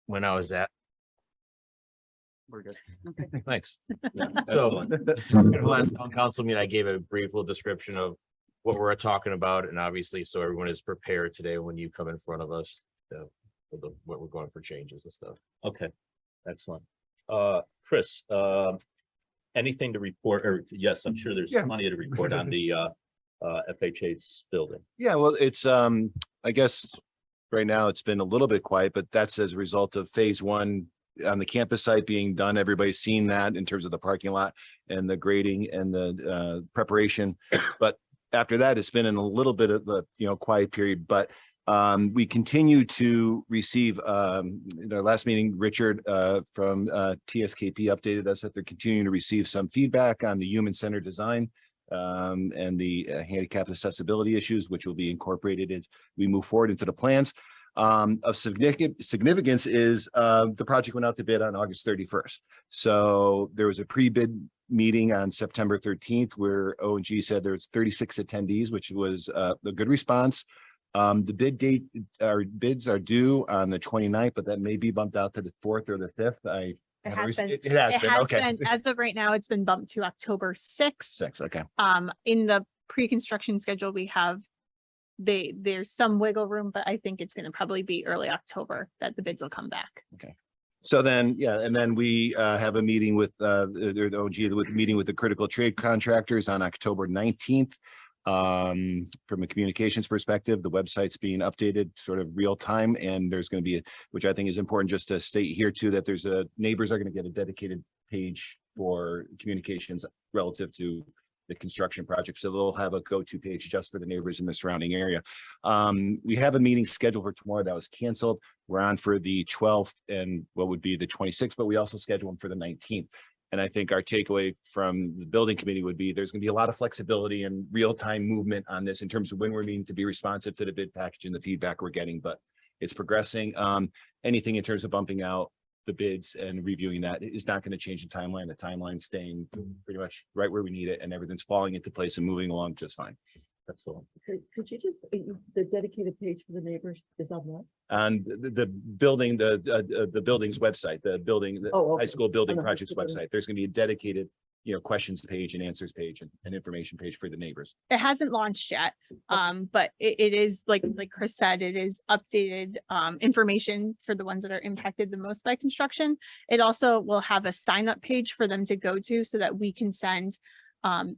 when I was at. We're good. Okay. Thanks. Yeah, So, excellent. the last town council meeting, I gave a brief little description of what we're talking about, and obviously, so everyone is prepared today when you come in front of us, what we're going for changes and stuff. Okay, excellent. Chris, anything to report, or yes, I'm sure there's Yeah. plenty to report on the FHA's building. Yeah, well, it's, I guess right now it's been a little bit quiet, but that's as a result of phase one on the campus site being done. Everybody's seen that in terms of the parking lot and the grading and the preparation. But after that, it's been in a little bit of the, quiet period, but we continue to receive, in our last meeting, Richard from TSKP updated us that they're continuing to receive some feedback on the human-centered design and the handicap accessibility issues, which will be incorporated as we move forward into the plans. Of significance is the project went out to bid on August 31st. So there was a pre-bid meeting on September 13th where O&G said there's 36 attendees, which was a good response. The bid date, our bids are due on the 29th, but that may be bumped out to the 4th or the 5th. It has been. It has It been, has okay. been, as of right now, it's been bumped to October 6th. 6, okay. In the pre-construction schedule, we have there's some wiggle room, but I think it's going to probably be early October that the bids will come back. So then, yeah, and then we have a meeting with the OG with meeting with the critical trade contractors on October 19th. From a communications perspective, the website's being updated sort of real time, and there's going to be, which I think is important just to state here too, that there's neighbors are going to get a dedicated page for communications relative to the construction project. So they'll have a go-to page just for the neighbors in the surrounding area. We have a meeting scheduled for tomorrow that was canceled. We're on for the 12th and what would be the 26th, but we also scheduled them for the 19th. And I think our takeaway from the building committee would be there's going to be a lot of flexibility and real-time movement on this in terms of when we're needing to be responsive to the bid package and the feedback we're getting, but it's progressing. Anything in terms of bumping out the bids and reviewing that is not going to change the timeline. The timeline's staying pretty much right where we need it, and everything's falling into place and moving along just fine. Excellent. Could you just, the dedicated page for the neighbors is on what? On the building, the building's website, the building, the Oh, high okay. school building On the high project's school building. website, there's going to be a dedicated, questions page and answers page and information page for the neighbors. It hasn't launched yet, but it is like Chris said, it is updated information for the ones that are impacted the most by construction. It also will have a sign up page for them to go to so that we can send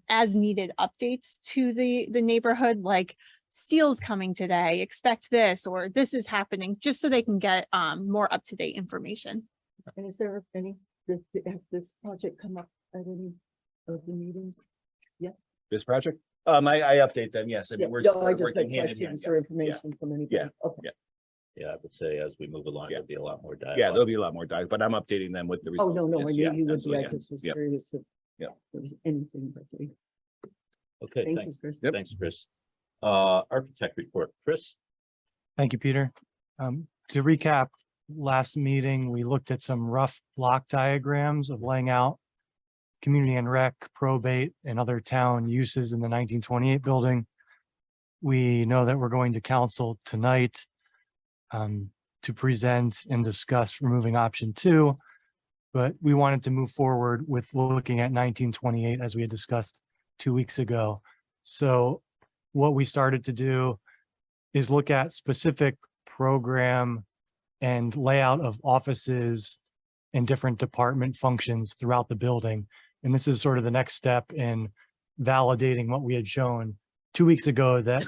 as needed updates to the neighborhood, like steel's coming today, expect this, or this is happening, just so they can get more up-to-date information. And is there any, has this project come up at any of the meetings? This project, I update them, yes. I mean, we're No, I just working had hand in hand, questions or yes. information from anybody. Yeah. Okay. Yeah, I would say as we move along, Yeah. there'll be a lot more dialogue. Yeah, there'll be a lot more dialogue, but I'm updating them with the Oh, results. no, I Yes, knew yeah, you would be. absolutely, I yeah. just was Yep. curious if Yep. there was anything, but Okay, thank thanks. you, Chris. Yep. Thanks, Chris. Architect report, Chris? Thank you, Peter. To recap, last meeting, we looked at some rough block diagrams of laying out community and rec, probate, and other town uses in the 1928 building. We know that we're going to council tonight to present and discuss removing option 2, but we wanted to move forward with looking at 1928 as we had discussed 2 weeks ago. So what we started to do is look at specific program and layout of offices and different department functions throughout the building. And this is sort of the next step in validating what we had shown 2 weeks ago, that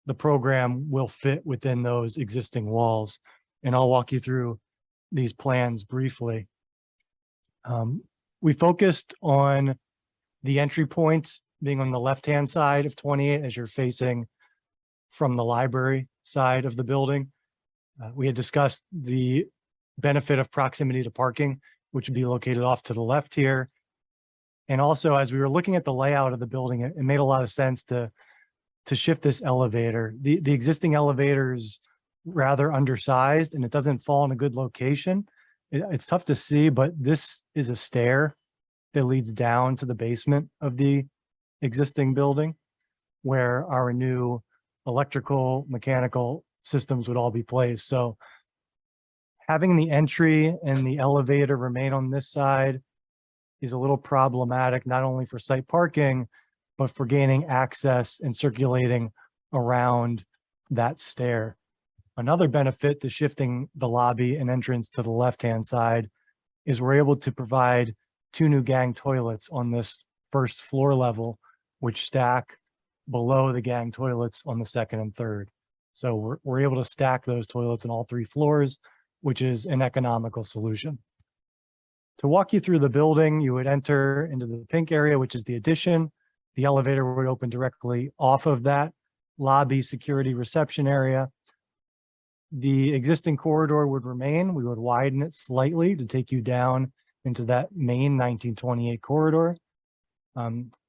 the program will fit within those existing walls. And I'll walk you through these plans briefly. We focused on the entry point being on the left-hand side of 28 as you're facing from the library side of the building. We had discussed the benefit of proximity to parking, which would be located off to the left here. And also, as we were looking at the layout of the building, it made a lot of sense to shift this elevator. The existing elevator is rather undersized and it doesn't fall in a good location. It's tough to see, but this is a stair that leads down to the basement of the existing building, where our new electrical, mechanical systems would all be placed. So having the entry and the elevator remain on this side is a little problematic, not only for site parking, but for gaining access and circulating around that stair. Another benefit to shifting the lobby and entrance to the left-hand side is we're able to provide 2 new gang toilets on this first floor level, which stack below the gang toilets on the second and third. So we're able to stack those toilets on all 3 floors, which is an economical solution. To walk you through the building, you would enter into the pink area, which is the addition. The elevator would open directly off of that lobby security reception area. The existing corridor would remain. We would widen it slightly to take you down into that main 1928 corridor.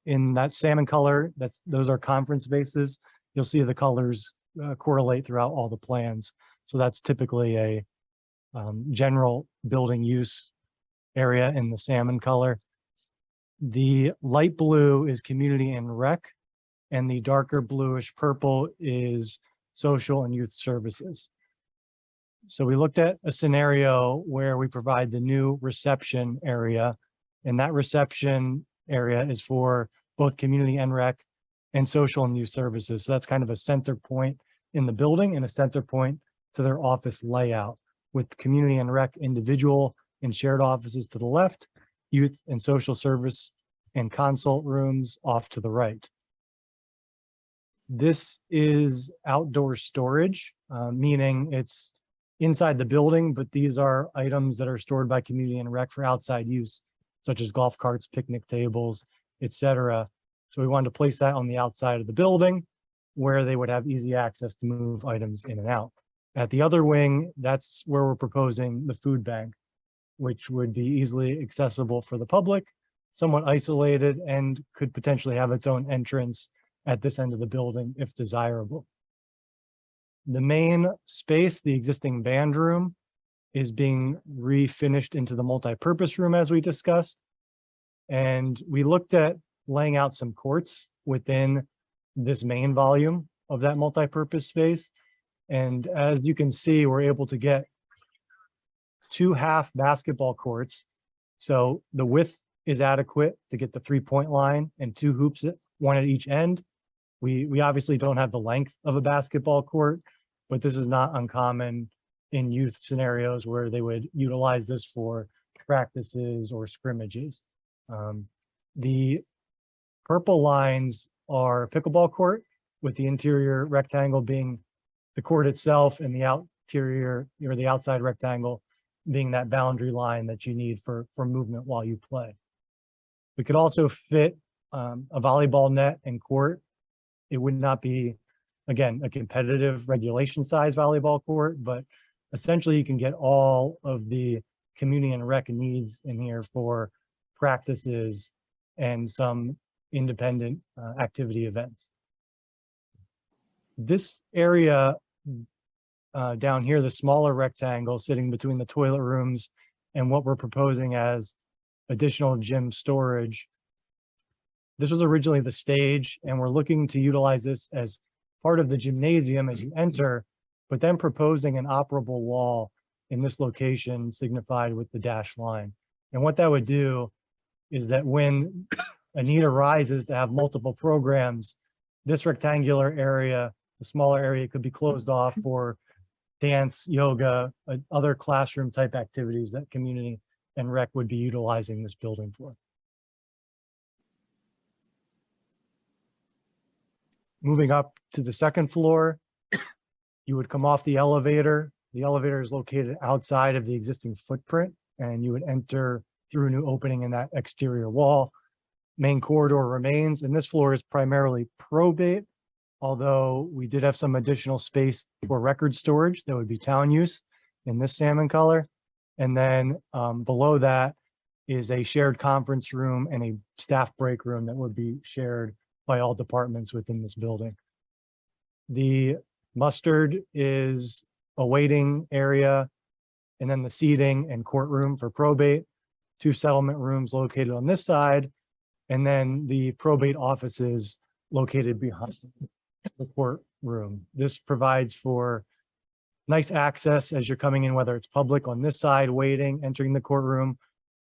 In that salmon color, those are conference spaces. You'll see the colors correlate throughout all the plans. So that's typically a general building use area in the salmon color. The light blue is community and rec, and the darker bluish purple is social and youth services. So we looked at a scenario where we provide the new reception area, and that reception area is for both community and rec and social and youth services. So that's kind of a center point in the building and a center point to their office layout, with community and rec individual and shared offices to the left, youth and social service and consult rooms off to the right. This is outdoor storage, meaning it's inside the building, but these are items that are stored by community and rec for outside use, such as golf carts, picnic tables, etc. So we wanted to place that on the outside of the building where they would have easy access to move items in and out. At the other wing, that's where we're proposing the food bank, which would be easily accessible for the public, somewhat isolated, and could potentially have its own entrance at this end of the building if desirable. The main space, the existing band room, is being refinished into the multi-purpose room as we discussed. And we looked at laying out some courts within this main volume of that multi-purpose space. And as you can see, we're able to get 2 half basketball courts. So the width is adequate to get the 3-point line and 2 hoops, 1 at each end. We obviously don't have the length of a basketball court, but this is not uncommon in youth scenarios where they would utilize this for practices or scrimmages. The purple lines are pickleball court, with the interior rectangle being the court itself and the exterior or the outside rectangle being that boundary line that you need for movement while you play. We could also fit a volleyball net and court. It would not be, again, a competitive regulation size volleyball court, but essentially you can get all of the community and rec needs in here for practices and some independent activity events. This area down here, the smaller rectangle sitting between the toilet rooms and what we're proposing as additional gym storage. This was originally the stage, and we're looking to utilize this as part of the gymnasium as you enter, but then proposing an operable wall in this location signified with the dashed line. And what that would do is that when a need arises to have multiple programs, this rectangular area, the smaller area, could be closed off for dance, yoga, other classroom type activities that community and rec would be utilizing this building for. Moving up to the second floor, you would come off the elevator. The elevator is located outside of the existing footprint, and you would enter through a new opening in that exterior wall. Main corridor remains, and this floor is primarily probate, although we did have some additional space for record storage that would be town use in this salmon color. And then below that is a shared conference room and a staff break room that would be shared by all departments within this building. The mustard is a waiting area, and then the seating and courtroom for probate, 2 settlement rooms located on this side, and then the probate offices located behind the courtroom. This provides for nice access as you're coming in, whether it's public on this side, waiting, entering the courtroom,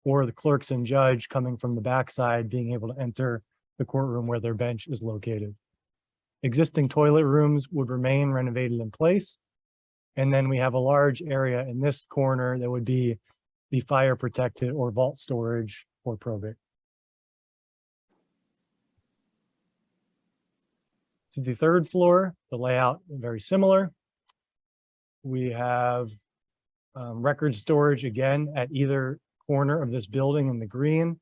or the clerks and judge coming from the backside, being able to enter the courtroom where their bench is located. Existing toilet rooms would remain renovated in place. And then we have a large area in this corner that would be the fire protected or vault storage for probate. To the third floor, the layout very similar. We have record storage again at either corner of this building in the green.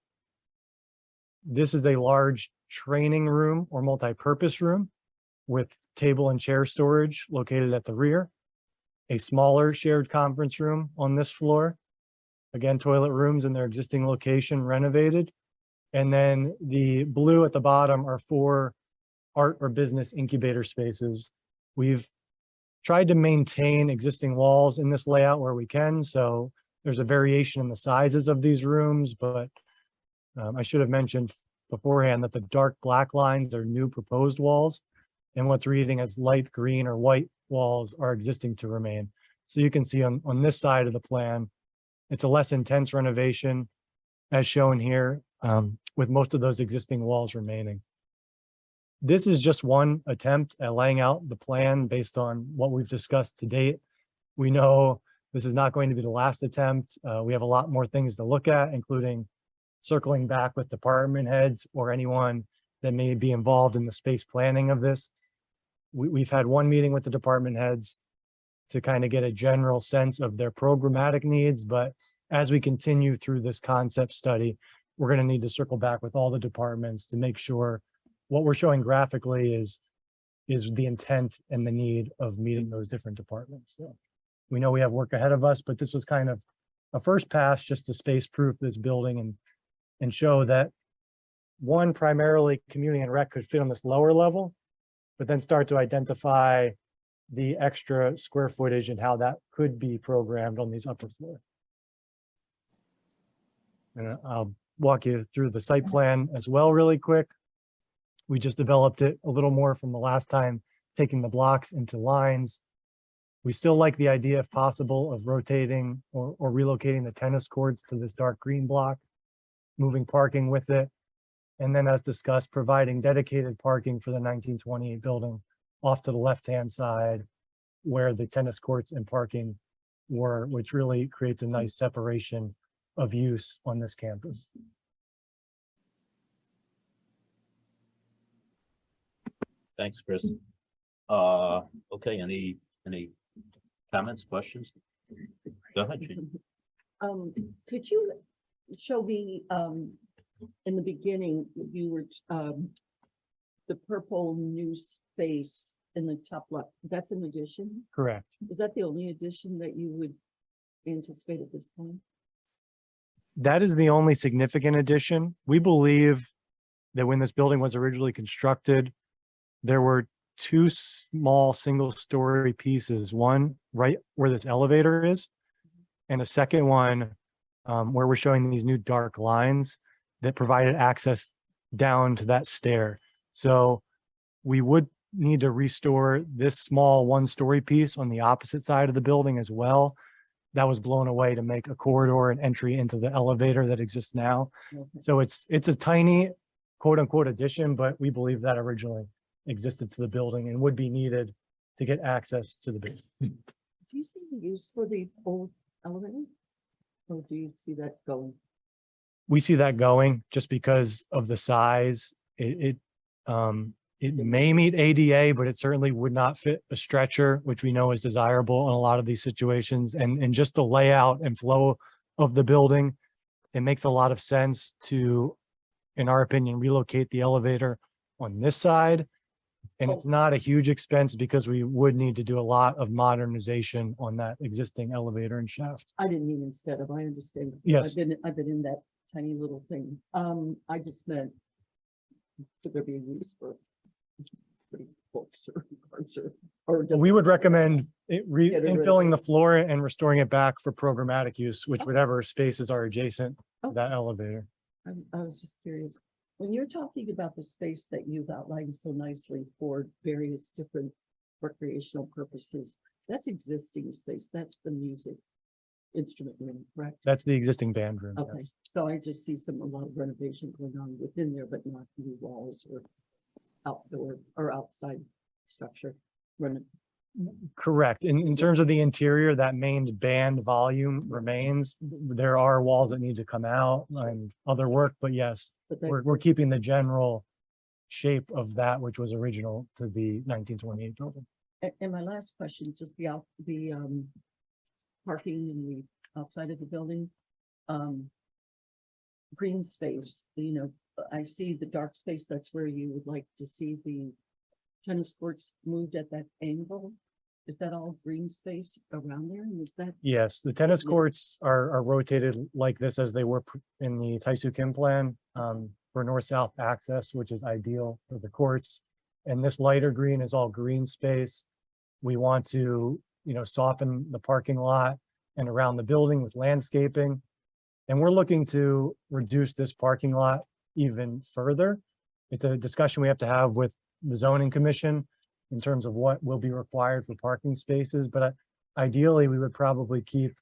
This is a large training room or multi-purpose room with table and chair storage located at the rear. A smaller shared conference room on this floor. Again, toilet rooms in their existing location renovated. And then the blue at the bottom are 4 art or business incubator spaces. We've tried to maintain existing walls in this layout where we can. So there's a variation in the sizes of these rooms, but I should have mentioned beforehand that the dark black lines are new proposed walls, and what's reading as light green or white walls are existing to remain. So you can see on this side of the plan, it's a less intense renovation as shown here, with most of those existing walls remaining. This is just one attempt at laying out the plan based on what we've discussed to date. We know this is not going to be the last attempt. We have a lot more things to look at, including circling back with department heads or anyone that may be involved in the space planning of this. We've had one meeting with the department heads to kind of get a general sense of their programmatic needs, but as we continue through this concept study, we're going to need to circle back with all the departments to make sure what we're showing graphically is the intent and the need of meeting those different departments. So we know we have work ahead of us, but this was kind of a first pass just to space proof this building and show that one, primarily community and rec could fit on this lower level, but then start to identify the extra square footage and how that could be programmed on these upper floors. And I'll walk you through the site plan as well really quick. We just developed it a little more from the last time, taking the blocks into lines. We still like the idea, if possible, of rotating or relocating the tennis courts to this dark green block, moving parking with it. And then as discussed, providing dedicated parking for the 1928 building off to the left-hand side where the tennis courts and parking were, which really creates a nice separation of use on this campus. Thanks, Chris. Okay, any comments, questions? Go ahead, Jane. Could you show me, in the beginning, you were, the purple new space in the top left, that's an addition? Correct. Is that the only addition that you would anticipate at this point? That is the only significant addition. We believe that when this building was originally constructed, there were 2 small single-story pieces, one right where this elevator is, and a second one where we're showing these new dark lines that provided access down to that stair. So we would need to restore this small 1-story piece on the opposite side of the building as well. That was blown away to make a corridor and entry into the elevator that exists now. Okay. So it's a tiny quote unquote addition, but we believe that originally existed to the building and would be needed to get access to the building. Do you see the use for the old elevator? Or do you see that going? We see that going just because of the size. It may meet ADA, but it certainly would not fit a stretcher, which we know is desirable in a lot of these situations. And just the layout and flow of the building, it makes a lot of sense to, in our opinion, relocate the elevator on this side. And it's not a huge expense because we would need to do a lot of modernization on that existing elevator and shaft. I didn't mean instead of, I understand. Yes. I've been in that tiny little thing. I just meant could there be a use for putting books or cards or does We it- would recommend Get rid of infilling it. the floor and restoring it back for programmatic use, which whatever spaces are adjacent to Oh. that elevator. I was just curious, when you're talking about the space that you've outlined so nicely for various different recreational purposes, That's existing space. That's the music instrument room, correct? That's the existing band room. Okay, yes. so I just see a lot of renovation going on within there, but not new walls or outdoor or outside structure. Reno- Correct. In terms of the interior, that main band volume remains. There are walls that need to come out and other work, but yes, But that, we're keeping the general shape of that which was original to the 1928 building. and my last question, just the parking in the outside of the building. Green space, I see the dark space, that's where you would like to see the tennis courts moved at that angle. Is that all green space around there? And is that, Yes, the tennis Yeah. courts are rotated like this as they were in the Taisu Kim plan for north-south access, which is ideal for the courts. And this lighter green is all green space. We want to, soften the parking lot and around the building with landscaping. And we're looking to reduce this parking lot even further. It's a discussion we have to have with the zoning commission in terms of what will be required for parking spaces, but ideally, we would probably keep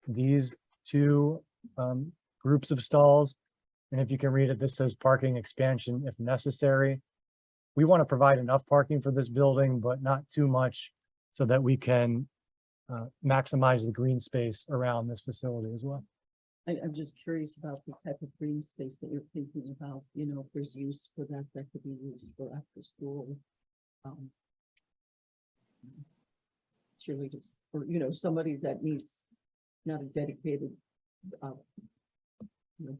these two groups of stalls. And if you can read it, this says parking expansion if necessary. We want to provide enough parking for this building, but not too much so that we can maximize the green space around this facility as well. I'm just curious about the type of green space that you're thinking about, if there's use for that, that could be used for after school. Cheerleaders, or, somebody that needs not a dedicated,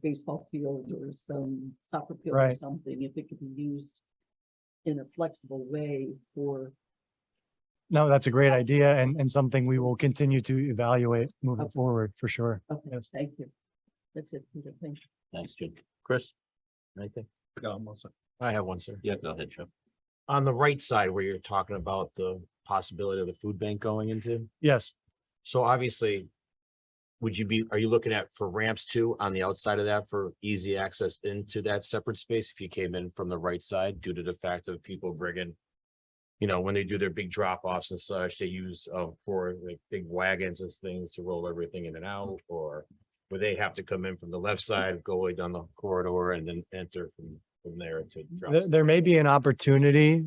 baseball field or some soccer field or Right. something, if it could be used in a flexible way for, No, that's a great idea and something we will continue to evaluate moving Okay. forward for sure. okay, Yes. thank you. That's it, Peter, thank you. Thanks, Jim. Chris? Anything? I have one, sir. Yeah, go ahead, Joe. On the right side where you're talking about the possibility of the food bank going into, Yes, so obviously. Are you looking at for ramps too on the outside of that for easy access into that separate space if you came in from the right side due to the fact of people bringing. When they do their big drop offs and such, they use for like big wagons and things to roll everything in and out, or. Where they have to come in from the left side, go way down the corridor and then enter from there to drop. there may be an opportunity.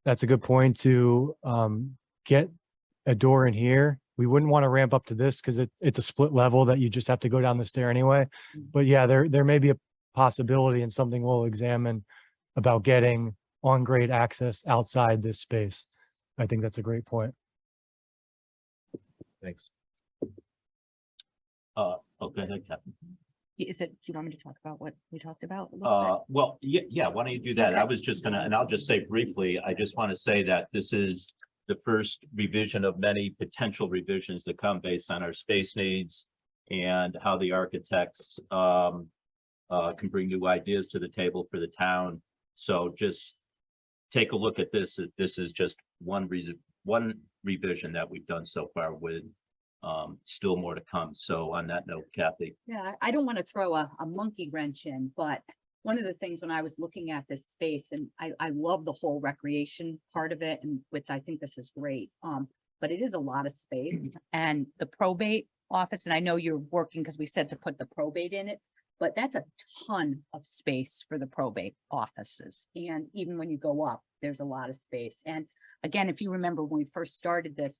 That's a good point to get a door in here. We wouldn't want to ramp up to this because it's a split level that you just have to go down the stair anyway. But yeah, there may be a possibility and something we'll examine about getting on-grade access outside this space. I think that's a great point. Thanks. Okay, ahead, Captain. Is it, do you want me to talk about what we talked about? a little Well, yeah, why don't you do that? Okay. I was just gonna, and I'll just say briefly, I just want to say that this is the first revision of many potential revisions that come based on our space needs and how the architects can bring new ideas to the table for the town. So just take a look at this. This is just one revision that we've done so far with still more to come. So on that note, Kathy. Yeah, I don't want to throw a monkey wrench in, but one of the things when I was looking at this space, and I love the whole recreation part of it, and I think this is great. But it is a lot of space, and the probate office, and I know you're working because we said to put the probate in it, but that's a ton of space for the probate offices. And even when you go up, there's a lot of space. And again, if you remember when we first started this,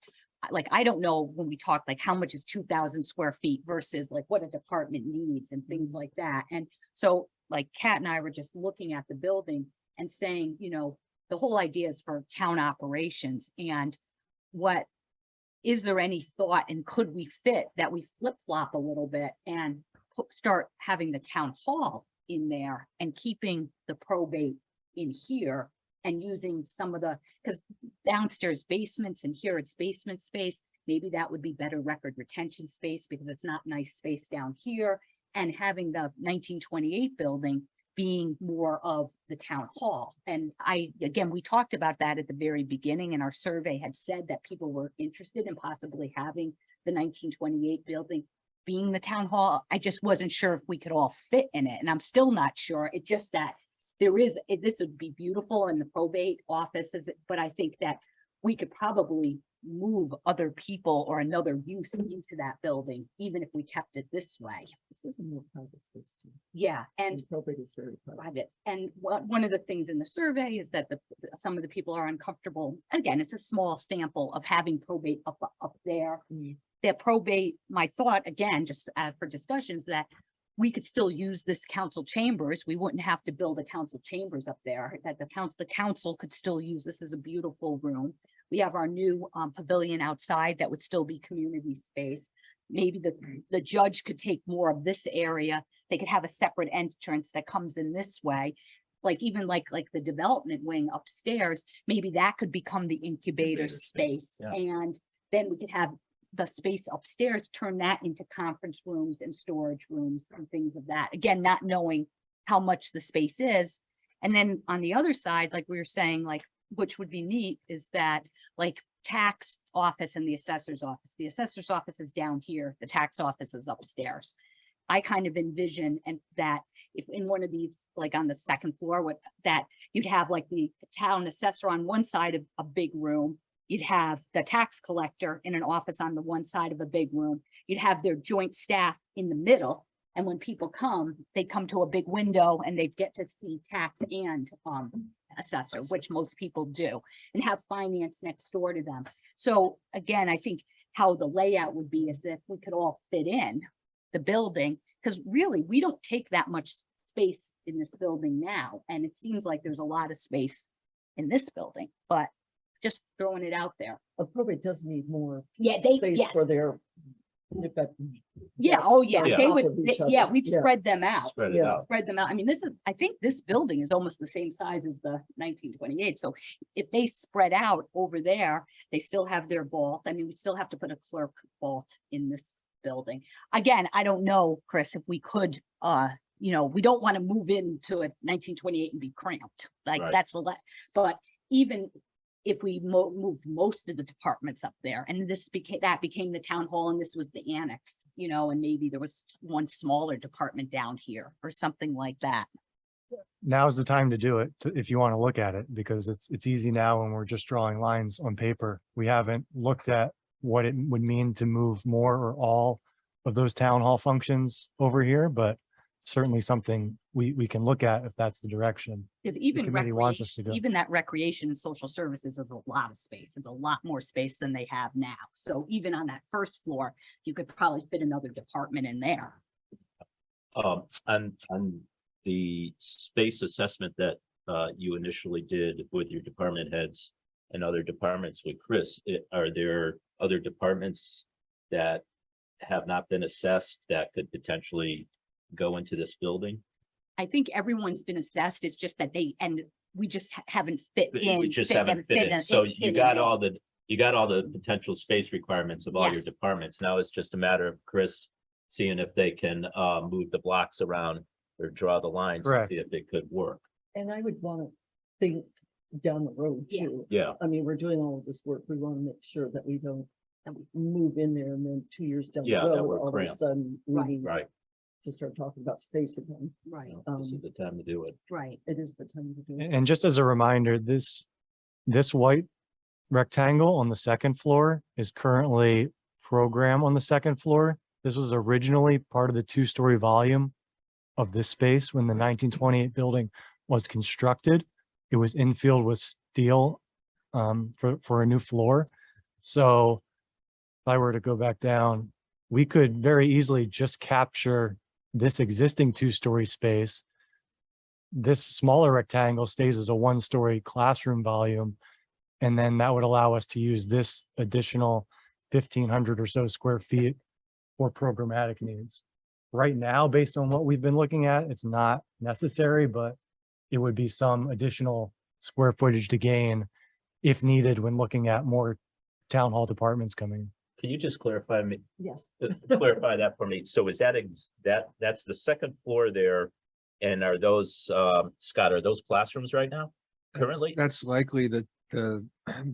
like, I don't know when we talk, like how much is 2,000 square feet versus like what a department needs and things like that. And so like Kat and I were just looking at the building and saying, the whole idea is for town operations, and is there any thought and could we fit that we flip flop a little bit and start having the town hall in there and keeping the probate in here and using some of because downstairs basements and here it's basement space, maybe that would be better record retention space because it's not nice space down here, and having the 1928 building being more of the town hall. And again, we talked about that at the very beginning, and our survey had said that people were interested in possibly having the 1928 building being the town hall. I just wasn't sure if we could all fit in it, and I'm still not sure. It's just that this would be beautiful in the probate offices, but I think that we could probably move other people or another use into that building, even if we kept it this way. This is a more private space too. Yeah, and And probate is very private. private. And one of the things in the survey is that some of the people are uncomfortable. Again, it's a small sample of having probate up there. Mm. That probate, my thought, again, just for discussions, that we could still use this council chambers. We wouldn't have to build a council chambers up there, that the council could still use. This is a beautiful room. We have our new pavilion outside that would still be community space. Maybe the judge could take more of this area. They could have a separate entrance that comes in this way. Like even like the development wing upstairs, maybe that could become the incubator space. yeah. And then we could have the space upstairs, turn that into conference rooms and storage rooms and things of that. Again, not knowing how much the space is. And then on the other side, like we were saying, like, which would be neat is that like tax office and the assessor's office. The assessor's office is down here, the tax office is upstairs. I kind of envision and that if in one of these, like on the second floor, that you'd have like the town assessor on one side of a big room. You'd have the tax collector in an office on the one side of a big room. You'd have their joint staff in the middle. And when people come, they come to a big window and they get to see tax and assessor, which most people do, and have finance next door to them. So again, I think how the layout would be is if we could all fit in the building, because really we don't take that much space in this building now. And it seems like there's a lot of space in this building, but just throwing it out there. A probate does need more. Yeah, space yes. for their. if that- Yeah, oh Yes, yeah, on they top would, of each yeah, other. we'd Yeah. spread them out. Spread it Yeah. out. Spread them out. I mean, I think this building is almost the same size as the 1928. So if they spread out over there, they still have their vault. I mean, we still have to put a clerk vault in this building. Again, I don't know, Chris, if we could, we don't want to move into a 1928 and be cramped. Like Right. that's a lot, but even if we moved most of the departments up there and that became the town hall and this was the annex, and maybe there was one smaller department down here or something like that. Now's the time to do it, if you want to look at it, because it's easy now when we're just drawing lines on paper. We haven't looked at what it would mean to move more or all of those town hall functions over here, but certainly something we can look at if that's the direction. Because even committee wants us to go. even that recreation and social services is a lot of space. It's a lot more space than they have now. So even on that first floor, you could probably fit another department in there. On the space assessment that you initially did with your department heads and other departments with Chris, are there other departments that have not been assessed that could potentially go into this building? I think everyone's been assessed. It's just that we just haven't fit in. We just haven't fit in. So you got all the potential space requirements of all your Yes. departments. Now it's just a matter of Chris seeing if they can move the blocks around or draw the lines to Correct. see if they could work. And I would want to think down the road Yeah. too. Yeah, I mean, we're doing all of this work. We want to make sure that we don't move in there and then 2 years down the Yeah, that road, we're all of a cramped. sudden we Right. need right. to start talking about space again. Right, This is the time to do it. right. It is the time to do it. And just as a reminder, this white rectangle on the second floor is currently program on the second floor. This was originally part of the 2-story volume of this space when the 1928 building was constructed. It was infilled with steel for a new floor. So if I were to go back down, we could very easily just capture this existing 2-story space. This smaller rectangle stays as a 1-story classroom volume. And then that would allow us to use this additional 1,500 or so square feet for programmatic needs. Right now, based on what we've been looking at, it's not necessary, but it would be some additional square footage to gain if needed when looking at more town hall departments coming. Can you just clarify Yes. clarify that for me? So is that's the second floor there? And are those, Scott, are those classrooms right now currently? That's likely the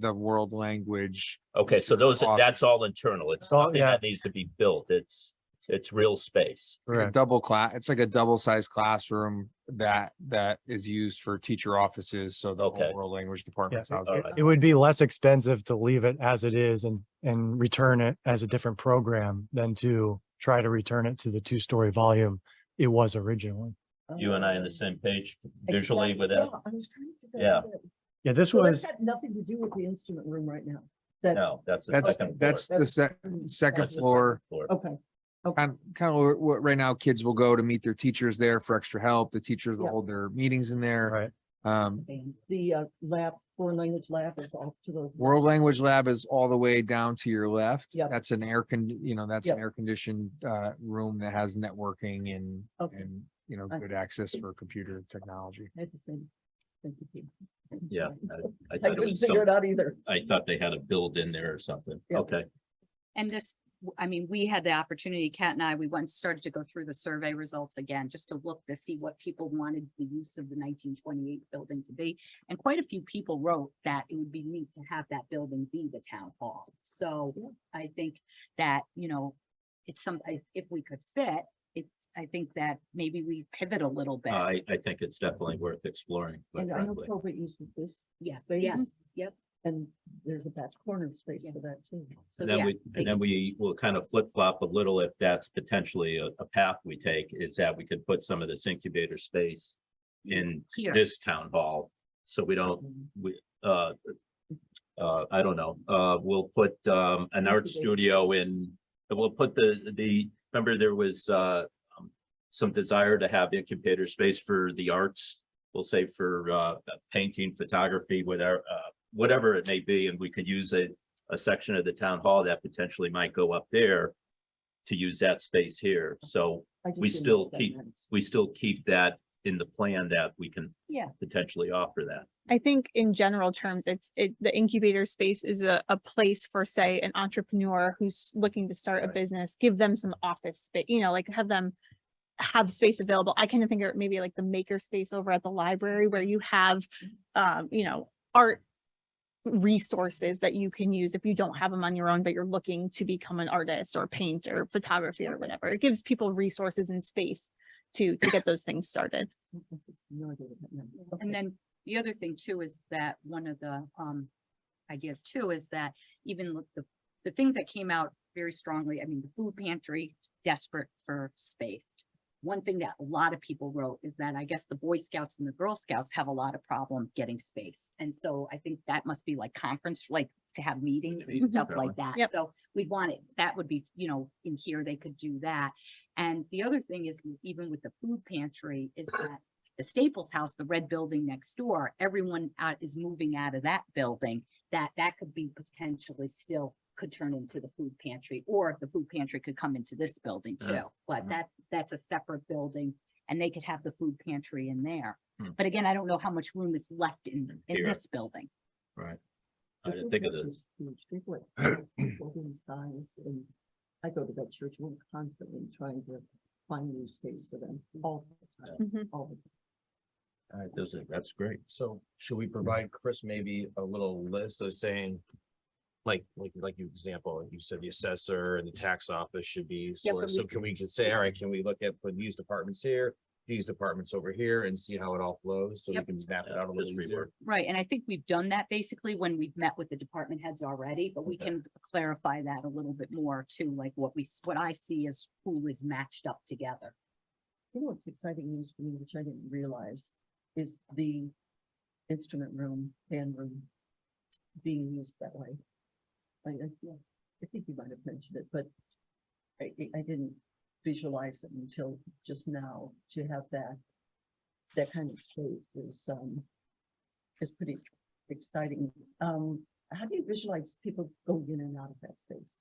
world language. Okay, so that's all internal. It's all- nothing yeah. that needs to be built. It's real space. Like a Correct. double class, it's like a double-sized classroom that is used for teacher offices, so the Okay. whole world language department's Yeah, housed there. It would be less expensive to leave it as it is and return it as a different program than to try to return it to the two-story volume it was originally. You and I on the same page visually with that? I was trying to figure Yeah. out that. Yeah, this So that was, had nothing to do with the instrument room right now. That, No, that's the That's, second. that's floor. the second That's the floor. floor. okay, Kind of what right now kids will go to meet their teachers there for extra help. The teachers will Yeah. hold their meetings in there. right, the lab, foreign language lab is off to the. World Language Lab is all the way down to your left. Yep. That's an that's an Yep. air conditioned room that has networking and Okay. I- good access for computer technology. I had the same. Thank you, Pete. Yeah, I I thought it couldn't was figure some, it out either. I thought they had a build in there or something. Yeah. Okay. And just, I mean, we had the opportunity, Kat and I, we went, started to go through the survey results again, just to look to see what people wanted the use of the 1928 building to be. And quite a few people wrote that it would be neat to have that building be the town hall. So I think that, it's if we could fit, I think that maybe we pivot a little bit. I think it's definitely worth exploring. quite And I know frankly. probate uses this, Yeah, space. yes, yep. and there's a back corner space Yeah. for that too. So And then yeah, we will kind of flip flop a little if that's potentially a path we take, is that we could put some of this incubator space in here. this town hall. So we don't, I don't know, we'll put an art studio in, we'll put remember there was some desire to have incubator space for the arts. We'll say for painting, photography, whatever it may be, and we could use a section of the town hall that potentially might go up there to use that space here. So I just we didn't know still what that keep- meant. we still keep that in the plan that we can Yeah. potentially offer that. I think in general terms, the incubator space is a place for, say, an entrepreneur who's looking to start a Right. business, give them some office space, like have them have space available. I kind of think of maybe like the maker space over at the library where you have, art resources that you can use if you don't have them on your own, but you're looking to become an artist or paint or photography or whatever. It gives people resources and space to get those things started. No idea what that meant. Okay. And then the other thing too is that one of the ideas too is that even with the things that came out very strongly, I mean, the food pantry, desperate for space. One thing that a lot of people wrote is that I guess the Boy Scouts and the Girl Scouts have a lot of problem getting space. And so I think that must be like conference, like to have meetings and stuff like that. Yep. So we'd want it, that would be, in here, they could do that. And the other thing is even with the food pantry is that the Staples House, the red building next door, everyone is moving out of that building, that could be potentially still could turn into the food pantry, or the food pantry could come into this building too. Yeah. But Mhm. that's a separate building and they could have the food pantry in there. Hmm. But again, I don't know how much room is left in Here. this building. Right. The I didn't food think of pantry this. is huge. People at building size, and I go to that church, we're constantly trying to find new space for them all the time, Mhm. all the time. All right, that's great. So should we provide Chris maybe a little list of saying, like you example, you said the assessor and the tax office should be Yeah, sort of, but so can we just say, all right, can we look at put these departments here, these departments over here and see how it all flows? So we Yep. can map it out a Just little easier. rework. Right, and I think we've done that basically when we've met with the department heads already, but we Okay. can clarify that a little bit more too, like what I see is who is matched up together. You know, what's exciting news for me, which I didn't realize, is the instrument room, band room being used that way. I think you might have mentioned it, but I didn't visualize it until just now to have that kind of space is pretty exciting. How do you visualize people going in and out of that space?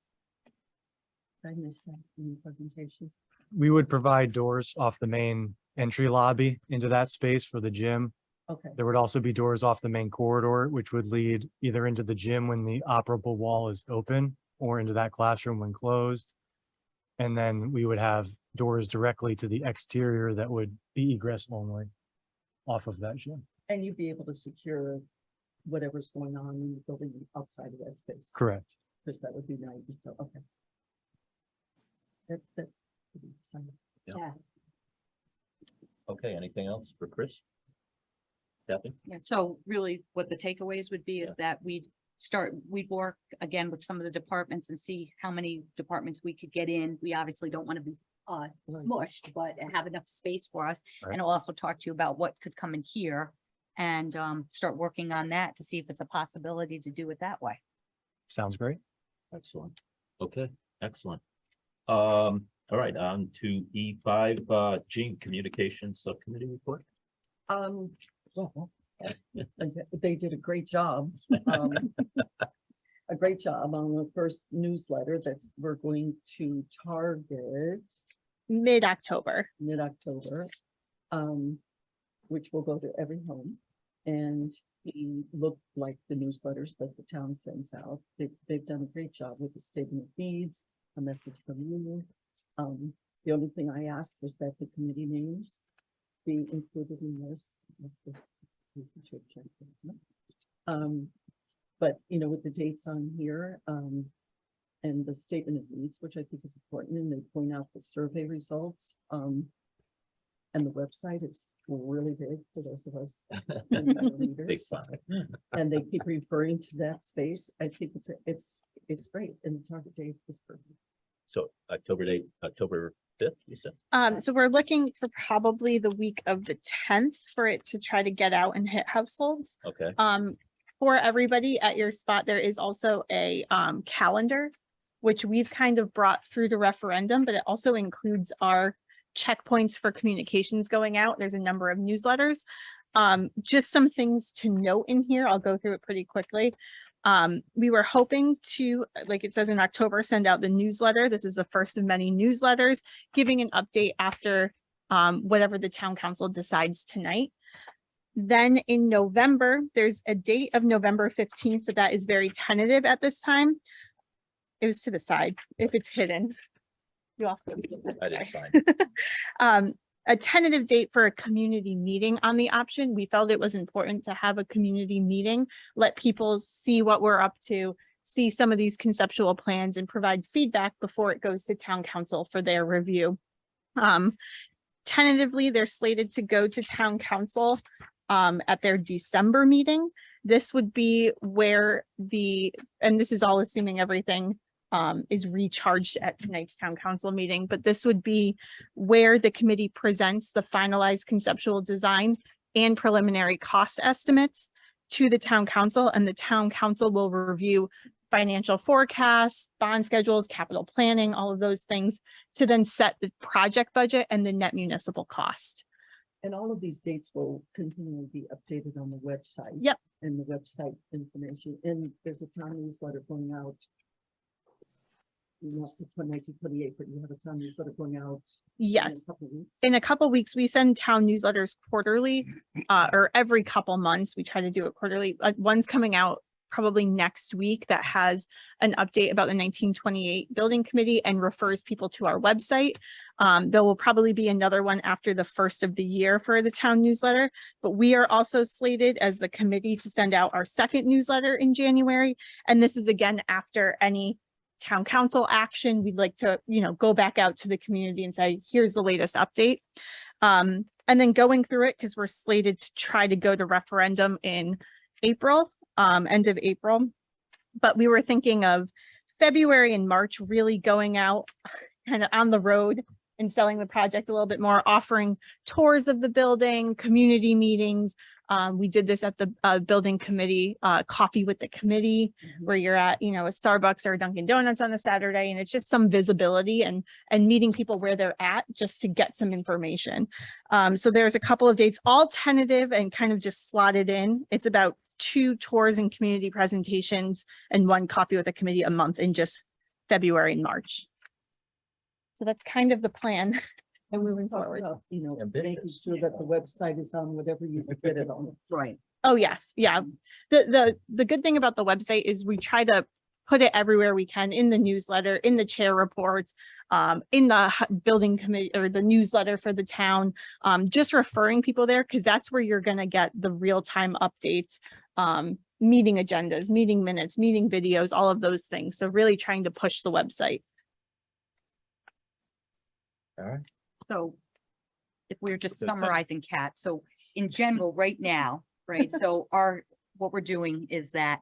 Did I miss that in the presentation? we would provide doors off the main entry lobby into that space for the gym. Okay, There would also be doors off the main corridor, which would lead either into the gym when the operable wall is open or into that classroom when closed. And then we would have doors directly to the exterior that would be egress only off of that gym. and you'd be able to secure whatever's going on in the building outside of that space. Correct. Because that would be nice and stuff, okay. That's pretty exciting. Yeah. Yeah. Okay, anything else for Chris? Kathy? Yeah, so really what the takeaways would be is that we'd work again with some of the departments and see how many departments we could get in. We obviously don't want to be smushed, but have enough space for us. Right. And I'll also talk to you about what could come in here and start working on that to see if it's a possibility to do it that way. Sounds great. Excellent. Okay, excellent. All right, on to E5, Gene, Communications Subcommittee report. Well, they did a great job. A great job on the first newsletter we're going to target Mid-October. mid-October, which will go to every home. And he looked like the newsletters that the town sends out. They've done a great job with the statement of needs, a message from you. The only thing I asked was that the committee names be included in this. But you know, with the dates on here, and the statement of needs, which I think is important, and they point out the survey results, and the website is really big for those of us. and the Big readers, fun. And they keep referring to that space. I think it's great, and the target date is perfect. So October 5th, you said? So we're looking for probably the week of the 10th for it to try to get out and hit households. Okay, For everybody at your spot, there is also a calendar, which we've kind of brought through the referendum, but it also includes our checkpoints for communications going out. There's a number of newsletters. Just some things to note in here. I'll go through it pretty quickly. We were hoping to, like it says in October, send out the newsletter. This is the first of many newsletters, giving an update after whatever the town council decides tonight. Then in November, there's a date of November 15th, but that is very tentative at this time. It was to the side, if it's hidden. You I didn't find. A tentative date for a community meeting on the option. We felt it was important to have a community meeting, let people see what we're up to, see some of these conceptual plans and provide feedback before it goes to town council for their review. Tentatively, they're slated to go to town council at their December meeting. This would be where and this is all assuming everything is recharged at tonight's town council meeting, but this would be where the committee presents the finalized conceptual design and preliminary cost estimates to the town council, and the town council will review financial forecasts, bond schedules, capital planning, all of those things to then set the project budget and the net municipal cost. And all of these dates will continually be updated on the website. Yep. And the website information, and there's a town newsletter going out. Not for 1928, but you have a town newsletter going out. Yes. In a couple of weeks. In a couple weeks, we send town newsletters quarterly, or every couple months. We try to do it quarterly. One's coming out probably next week that has an update about the 1928 building committee and refers people to our website. There will probably be another one after the first of the year for the town newsletter, but we are also slated as the committee to send out our second newsletter in January. And this is again, after any town council action. We'd like to, go back out to the community and say, here's the latest update. And then going through it, because we're slated to try to go to referendum in April, end of April. But we were thinking of February and March really going out kind of on the road and selling the project a little bit more, offering tours of the building, community meetings. We did this at the building committee, coffee with the committee, where you're at, a Starbucks or a Dunkin' Donuts on a Saturday, and it's just some visibility and meeting people where they're at just to get some information. So there's a couple of dates, all tentative and kind of just slotted in. It's about 2 tours and community presentations and 1 coffee with the committee a month in just February and March. So that's kind of the plan. And we moving talked forward. about, making Ambitious, sure that the website is on whatever you get it on. Right. Oh, yes. Yeah. The good thing about the website is we try to put it everywhere we can, in the newsletter, in the chair reports, in the building committee or the newsletter for the town, just referring people there, because that's where you're going to get the real-time updates, meeting agendas, meeting minutes, meeting videos, all of those things. So really trying to push the website. All right. So if we were just Okay. summarizing, Kat, so in general, right now, right, so what we're doing is that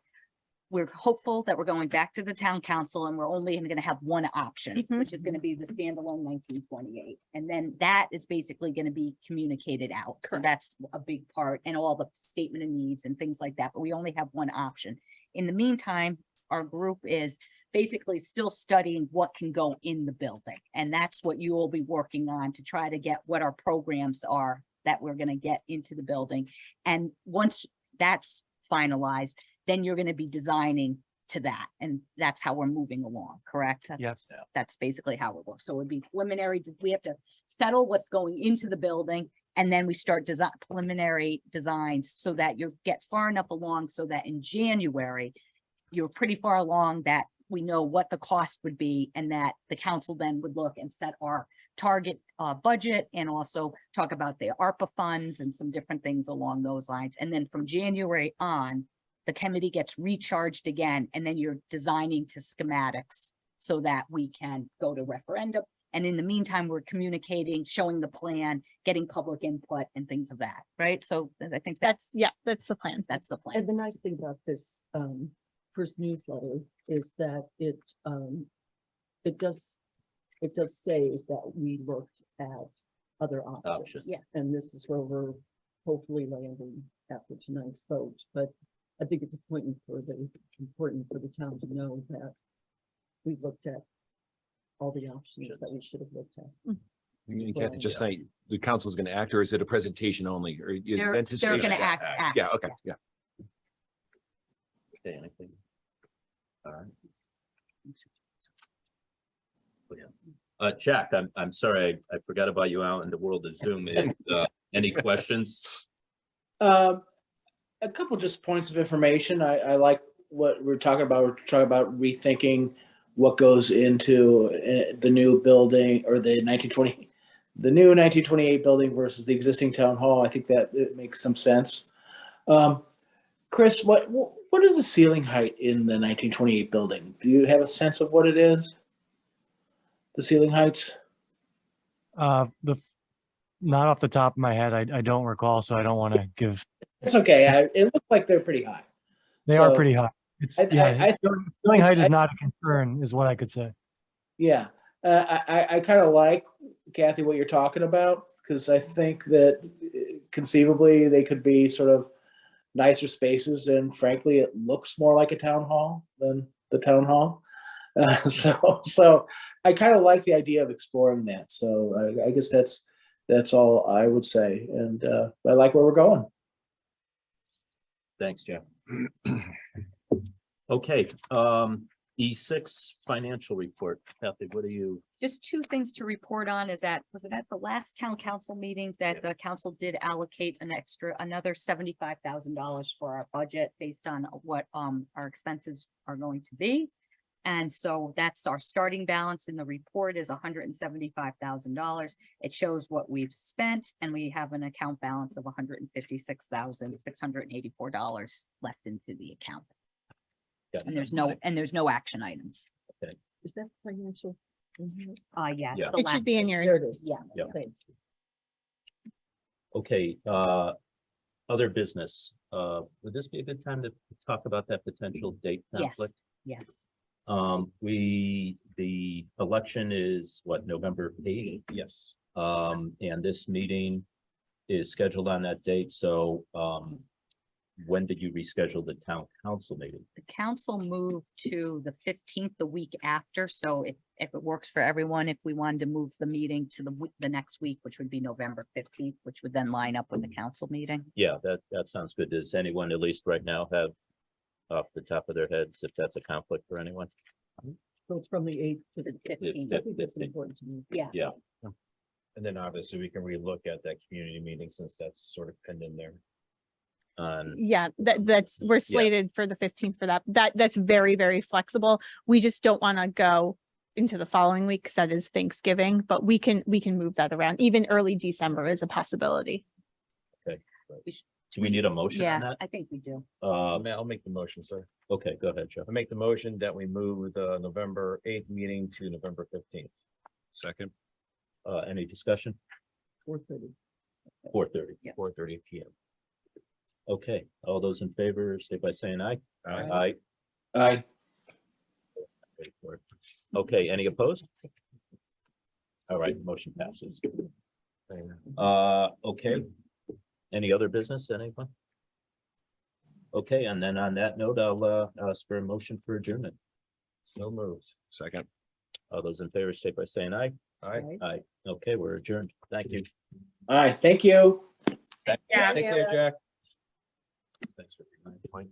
we're hopeful that we're going back to the town council and we're only gonna have one option, Mhm. which is gonna be the standalone 1928. And then that is basically gonna be communicated out. So Correct. that's a big part, and all the statement of needs and things like that, but we only have one option. In the meantime, our group is basically still studying what can go in the building. And that's what you will be working on to try to get what our programs are that we're gonna get into the building. And once that's finalized, then you're gonna be designing to that. And that's how we're moving along, correct? Yes. That's basically how it works. So it'd be preliminary, we have to settle what's going into the building. And then we start design, preliminary designs so that you get far enough along so that in January, you're pretty far along that we know what the cost would be and that the council then would look and set our target budget and also talk about the ARPA funds and some different things along those lines. And then from January on, the committee gets recharged again, and then you're designing to schematics so that we can go to referendum. And in the meantime, we're communicating, showing the plan, getting public input and things of that, right? So I think That's the plan. that's the plan. And the nice thing about this, first newsletter is that it does say that we looked at other options. Options. Yeah. And this is where we're hopefully landing after tonight's vote, but I think it's important for the town to know that we looked at all the options that we should have looked at. And Kathy, just tonight, the council's gonna act, or is it a presentation only, or? you They're anticipate- gonna act. Yeah, okay, yeah. Okay, anything? All right. Oh, yeah. Jack, I'm sorry, I forgot about you out in the world of Zoom. Any questions? A couple just points of information. I like what we're talking about. We're talking about rethinking what goes into the new building or the new 1928 building versus the existing town hall. I think that it makes some sense. Chris, what is the ceiling height in the 1928 building? Do you have a sense of what it is? The ceiling heights? Not off the top of my head, I don't recall, so I don't want to give, It's okay. It looks like they're pretty high. they are So, pretty high. It's, I- yeah, I- ceiling height is not a concern, is what I could say. Yeah, I kind of like, Kathy, what you're talking about, because I think that conceivably they could be sort of nicer spaces, and frankly, it looks more like a town hall than the town hall. So I kind of like the idea of exploring that. So I guess that's all I would say, and I like where we're going. Thanks, Jeff. Okay, E6 financial report. Kathy, what do you? Just two things to report on is that, was it at the last town council meeting that the council did allocate another $75,000 for our budget based on what our expenses are going to be. And so that's our starting balance in the report is $175,000. It shows what we've spent, and we have an account balance of $156,684 left into the account. And there's no action items. Is that financial? Yeah. Yeah. it's the It should last be in page. your, There it is. Yeah. Yeah. Thanks. Okay, other business. Would this be a good time to talk about that potential date Yes, conflict? yes. The election is what, November 8th? Yes. And this meeting is scheduled on that date, so, when did you reschedule the town council meeting? The council moved to the 15th, the week after, so if it works for everyone, if we wanted to move the meeting to the next week, which would be November 15th, which would then line up with the council meeting. Yeah, that sounds good. Does anyone, at least right now, have off the top of their heads, if that's a conflict for anyone? So it's from the 8th to the, The 15th. I think that's important to me. Yeah. Yeah, And then obviously we can relook at that community meeting since that's sort of pinned in there. yeah, we're slated for the 15th for that. That's very, very flexible. We just don't want to go into the following week because that is Thanksgiving, but we can move that around. Even early December is a possibility. do we need a motion on Yeah, that? I think we do. I'll make the motion, sir. Okay, go ahead, Joe. I make the motion that we move the November 8th meeting to November 15th. Second. Any discussion? 4:30. 4:30. 4:30 PM. Okay, all those in favor, say by saying aye. Aye. Aye. I, Okay, any opposed? All right, motion passes. And Okay. Any other business, anyone? Okay, and then on that note, I'll ask for a motion for adjournment. So moved. Second. All those in favor, say by saying aye. Aye. Right? Aye. Okay, we're adjourned. Thank you. thank you. Yeah. Take care, Jack. Thanks for your point.